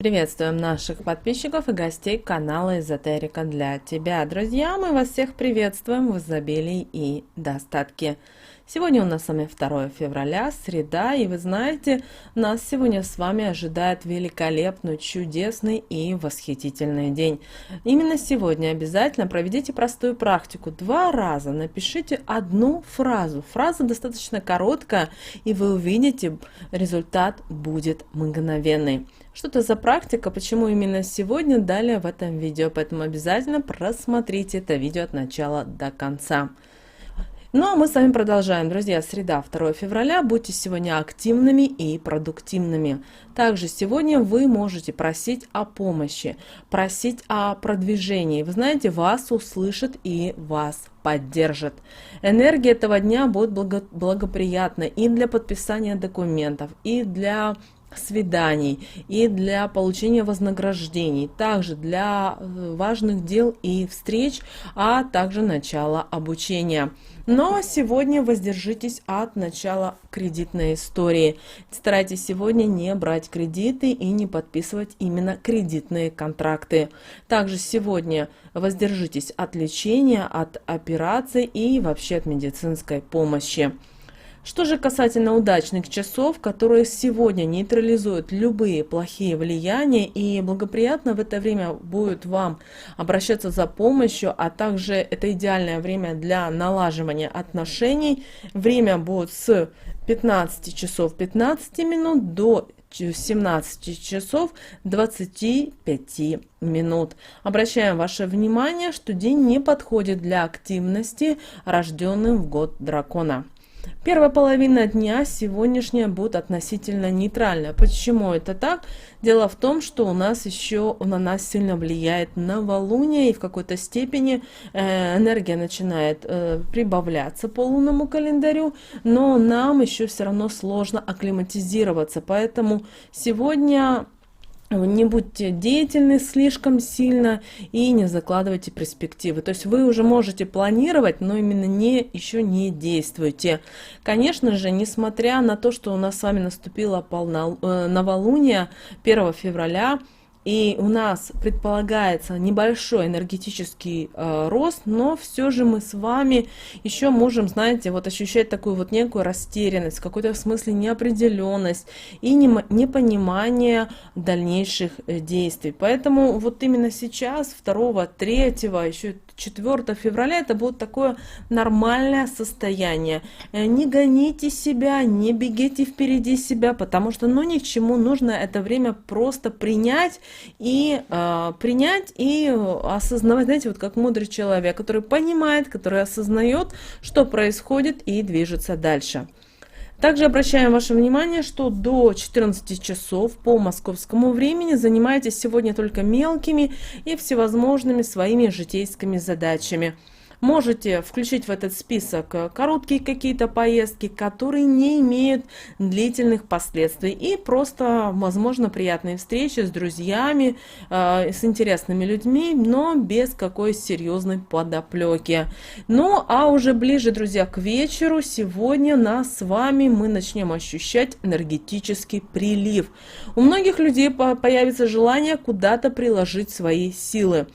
Приветствуем наших подписчиков и гостей канала Эзотерика для тебя. Друзья, мы вас всех приветствуем в изобилии и достатке. Сегодня у нас с вами 2 февраля, среда, и вы знаете, нас сегодня с вами ожидает великолепный, чудесный и восхитительный день. Именно сегодня обязательно проведите простую практику. 2 раза напишите одну фразу. Фраза достаточно короткая, и вы увидите, результат будет мгновенный. Что это за практика, почему именно сегодня, далее в этом видео, поэтому обязательно просмотрите это видео от начала до конца. Ну а мы с вами продолжаем, друзья. Среда, 2 февраля. Будьте сегодня активными и продуктивными. Также сегодня вы можете просить о помощи, просить о продвижении. Вы знаете, вас услышат и вас поддержат. Энергия этого дня будет благоприятна и для подписания документов, и для свиданий, и для получения вознаграждений, также для важных дел и встреч, а также начала обучения. Но сегодня воздержитесь от начала кредитной истории. Старайтесь сегодня не брать кредиты и не подписывать именно кредитные контракты. Также сегодня воздержитесь от лечения, от операций и вообще от медицинской помощи. Что же касательно удачных часов, которые сегодня нейтрализуют любые плохие влияния и благоприятно в это время будет вам обращаться за помощью, а также это идеальное время для налаживания отношений. Время будет с 15 часов 15 минут до 17 часов 25 минут. Обращаем ваше внимание, что день не подходит для активности, рожденным в год дракона. Первая половина дня сегодняшняя будет относительно нейтральная. Почему это так? Дело в том, что у нас еще на нас сильно влияет новолуние, и в какой-то степени энергия начинает прибавляться по лунному календарю, но нам еще все равно сложно акклиматизироваться. Поэтому сегодня не будьте деятельны слишком сильно и не закладывайте перспективы. То есть вы уже можете планировать, но именно еще не действуйте. Конечно же, несмотря на то, что у нас с вами наступило новолуние 1 февраля, и у нас предполагается небольшой энергетический рост, но все же мы с вами еще можем, знаете, вот ощущать такую вот некую растерянность, в какой-то смысле неопределенность и непонимание дальнейших действий. Поэтому вот именно сейчас, 2, 3, еще 4 февраля, это будет такое нормальное состояние. Не гоните себя, не бегите впереди себя, потому что ни к чему нужно это время просто принять и осознавать, знаете, вот как мудрый человек, который понимает, который осознает, что происходит, и движется дальше. Также обращаем ваше внимание, что до 14 часов по московскому времени занимайтесь сегодня только мелкими и всевозможными своими житейскими задачами. Можете включить в этот список короткие какие-то поездки, которые не имеют длительных последствий, и просто, возможно, приятные встречи с друзьями, с интересными людьми, но без какой серьезной подоплеки. Ну, а уже ближе, друзья, к вечеру сегодня нас с вами мы начнем ощущать энергетический прилив. У многих людей появится желание куда-то приложить свои силы.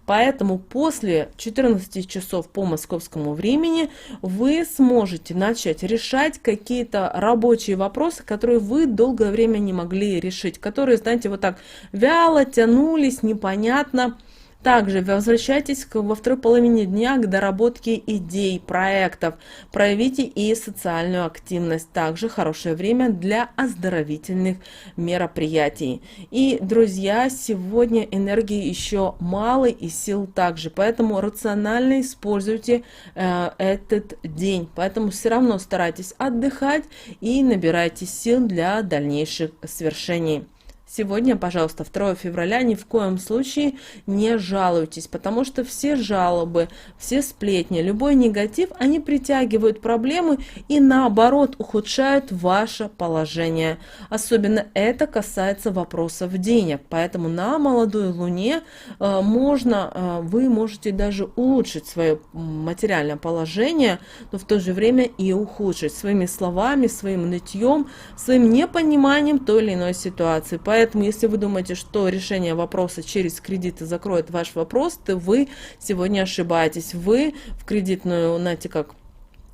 Поэтому после 14 часов по московскому времени вы сможете начать решать какие-то рабочие вопросы, которые вы долгое время не могли решить, которые, знаете, вот так вяло тянулись, непонятно. Также возвращайтесь во второй половине дня к доработке идей, проектов. Проявите и социальную активность. Также хорошее время для оздоровительных мероприятий. И, друзья, сегодня энергии еще мало и сил также. Поэтому рационально используйте этот день. Поэтому все равно старайтесь отдыхать и набирайте сил для дальнейших свершений. Сегодня, пожалуйста, 2 февраля, ни в коем случае не жалуйтесь, потому что все жалобы, все сплетни, любой негатив, они притягивают проблемы и наоборот ухудшают ваше положение. Особенно это касается вопросов денег, поэтому на молодой луне вы можете даже улучшить свое материальное положение, но в то же время и ухудшить своими словами, своим нытьем, своим непониманием той или иной ситуации. Поэтому Поэтому, если вы думаете, что решение вопроса через кредиты закроет ваш вопрос, то вы сегодня ошибаетесь. Вы в кредитную, знаете, как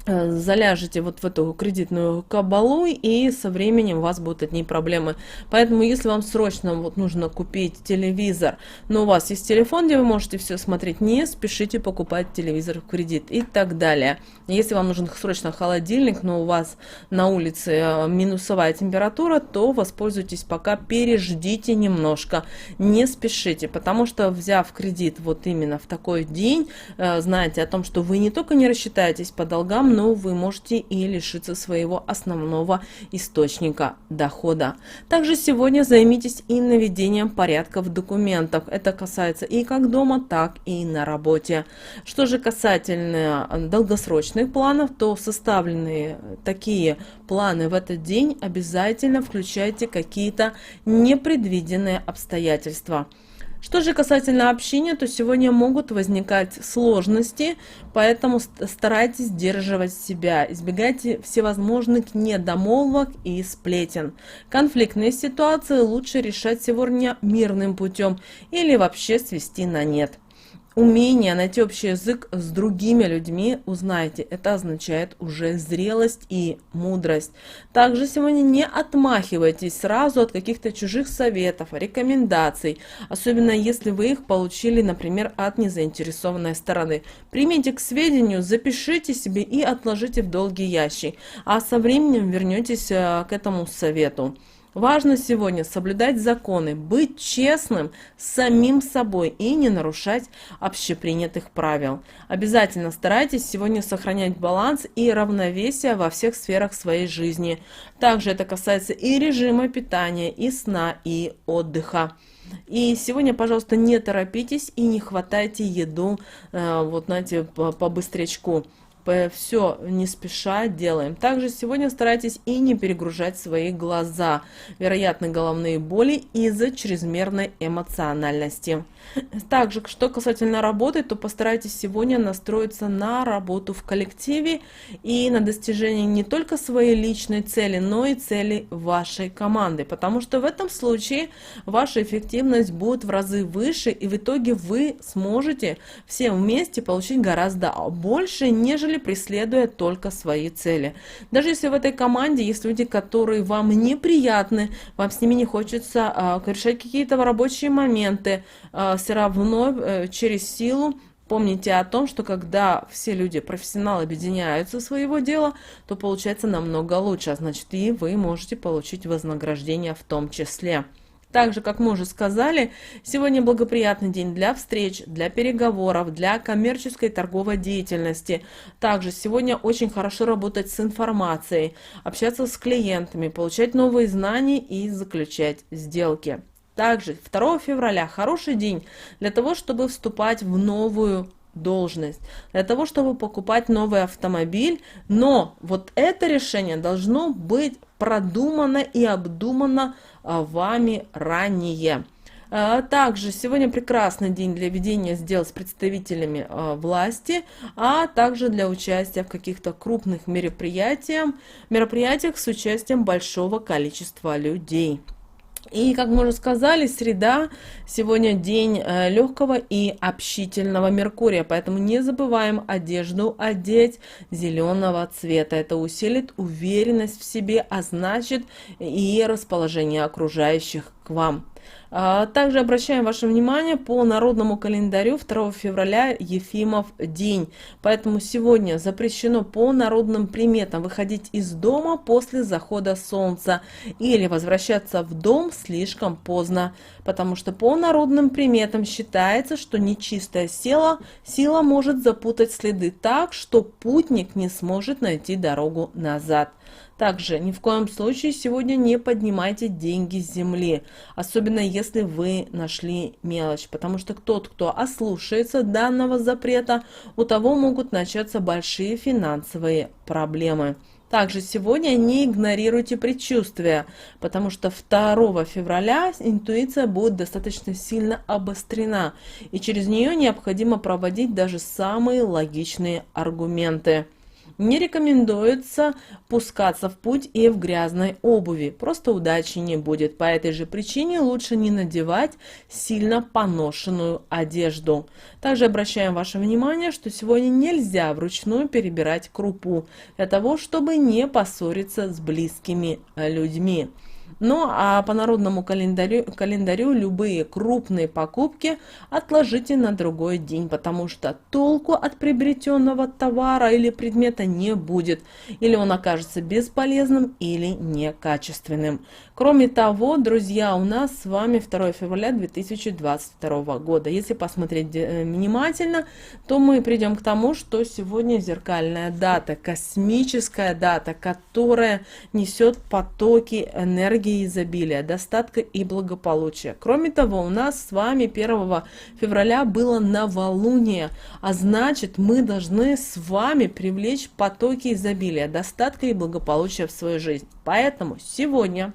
заляжете вот в эту кредитную кабалу, и со временем у вас будут одни проблемы. Поэтому, если вам срочно вот нужно купить телевизор, но у вас есть телефон, где вы можете все смотреть, не спешите покупать телевизор в кредит и так далее. Если вам нужен срочно холодильник, но у вас на улице минусовая температура, то воспользуйтесь пока, переждите немножко, не спешите, потому что, взяв кредит вот именно в такой день, знаете о том, что вы не только не рассчитаетесь по долгам, но вы можете и лишиться своего основного источника дохода. Также сегодня займитесь и наведением порядка в документах. Это касается и как дома, так и на работе. Что же касательно долгосрочных планов, то составленные такие планы в этот день обязательно включайте какие-то непредвиденные обстоятельства. Что же касательно общения, то сегодня могут возникать сложности, поэтому старайтесь сдерживать себя, избегайте всевозможных недомолвок и сплетен. Конфликтные ситуации лучше решать сегодня мирным путем или вообще свести на нет. Умение найти общий язык с другими людьми, узнайте, это означает уже зрелость и мудрость. Также сегодня не отмахивайтесь сразу от каких-то чужих советов, рекомендаций, особенно если вы их получили, например, от незаинтересованной стороны. Примите к сведению, запишите себе и отложите в долгий ящик, а со временем вернетесь к этому совету. Важно сегодня соблюдать законы, быть честным с самим собой и не нарушать общепринятых правил. Обязательно старайтесь сегодня сохранять баланс и равновесие во всех сферах своей жизни. Также это касается и режима питания, и сна, и отдыха. И сегодня, пожалуйста, не торопитесь и не хватайте еду, вот знаете, по быстрячку. Все не спеша делаем. Также сегодня старайтесь и не перегружать свои глаза. Вероятны головные боли из-за чрезмерной эмоциональности. Также, что касательно работы, то постарайтесь сегодня настроиться на работу в коллективе и на достижение не только своей личной цели, но и цели вашей команды. Потому что в этом случае ваша эффективность будет в разы выше, и в итоге вы сможете все вместе получить гораздо больше, нежели преследуя только свои цели. Даже если в этой команде есть люди, которые вам неприятны, вам с ними не хочется решать какие-то рабочие моменты, все равно через силу помните о том, что когда все люди, профессионалы, объединяются своего дела, то получается намного лучше, а значит и вы можете получить вознаграждение в том числе. Также, как мы уже сказали, сегодня благоприятный день для встреч, для переговоров, для коммерческой торговой деятельности. Также сегодня очень хорошо работать с информацией, общаться с клиентами, получать новые знания и заключать сделки. Также 2 февраля хороший день для того, чтобы вступать в новую должность, для того, чтобы покупать новый автомобиль, но вот это решение должно быть продумано и обдумано вами ранее. Также сегодня прекрасный день для ведения сделок с представителями власти, а также для участия в каких-то крупных мероприятиях с участием большого количества людей. И, как мы уже сказали, среда сегодня день легкого и общительного Меркурия, поэтому не забываем одежду одеть зеленого цвета. Это усилит уверенность в себе, а значит и расположение окружающих к вам. Также обращаем ваше внимание, по народному календарю 2 февраля Ефимов день, поэтому сегодня запрещено по народным приметам выходить из дома после захода солнца или возвращаться в дом слишком поздно, потому что по народным приметам считается, что нечистая сила может запутать следы так, что путник не сможет найти дорогу назад. Также ни в коем случае сегодня не поднимайте деньги с земли, особенно если вы нашли мелочь, потому что тот, кто ослушается данного запрета, у того могут начаться большие финансовые проблемы. Также сегодня не игнорируйте предчувствия, потому что 2 февраля интуиция будет достаточно сильно обострена, и через нее необходимо проводить даже самые логичные аргументы. Не рекомендуется пускаться в путь и в грязной обуви, просто удачи не будет. По этой же причине лучше не надевать сильно поношенную одежду. Также обращаем ваше внимание, что сегодня нельзя вручную перебирать крупу, для того, чтобы не поссориться с близкими людьми. Ну а по народному календарю любые крупные покупки отложите на другой день, потому что толку от приобретенного товара или предмета не будет, или он окажется бесполезным или некачественным. Кроме того, друзья, у нас с вами 2 февраля 2022 года. Если посмотреть внимательно, то мы придем к тому, что сегодня зеркальная дата, космическая дата, которая несет потоки энергии изобилия, достатка и благополучия. Кроме того, у нас с вами 1 февраля было новолуние, а значит, мы должны с вами привлечь потоки изобилия, достатка и благополучия в свою жизнь. Поэтому сегодня,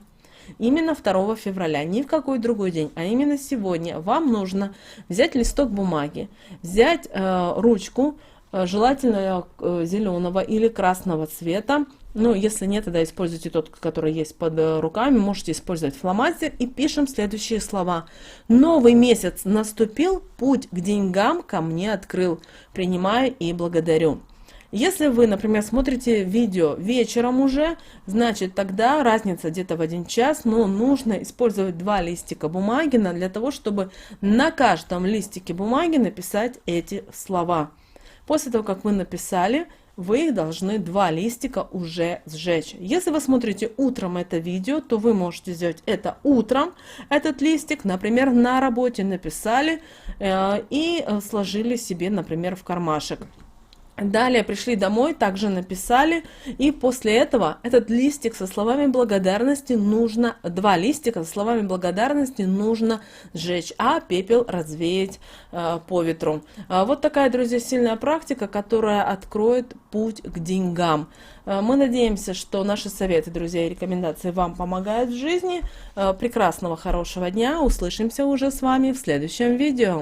именно 2 февраля, ни в какой другой день, а именно сегодня вам нужно взять листок бумаги, взять ручку, желательно зеленого или красного цвета. Ну, если нет, тогда используйте тот, который есть под руками. Можете использовать фломастер и пишем следующие слова. Новый месяц наступил, путь к деньгам ко мне открыл. Принимаю и благодарю. Если вы, например, смотрите видео вечером уже, значит тогда разница где-то в 1 час, но нужно использовать 2 листика бумаги для того, чтобы на каждом листике бумаги написать эти слова. После того, как вы написали, вы должны 2 листика уже сжечь. Если вы смотрите утром это видео, то вы можете сделать это утром, этот листик, например, на работе написали и сложили себе, например, в кармашек. Далее пришли домой, также написали, и после этого этот листик со словами благодарности нужно, 2 листика со словами благодарности нужно сжечь, а пепел развеять по ветру. Вот такая, друзья, сильная практика, которая откроет путь к деньгам. Мы надеемся, что наши советы, друзья, и рекомендации вам помогают в жизни. Прекрасного, хорошего дня. Услышимся уже с вами в следующем видео.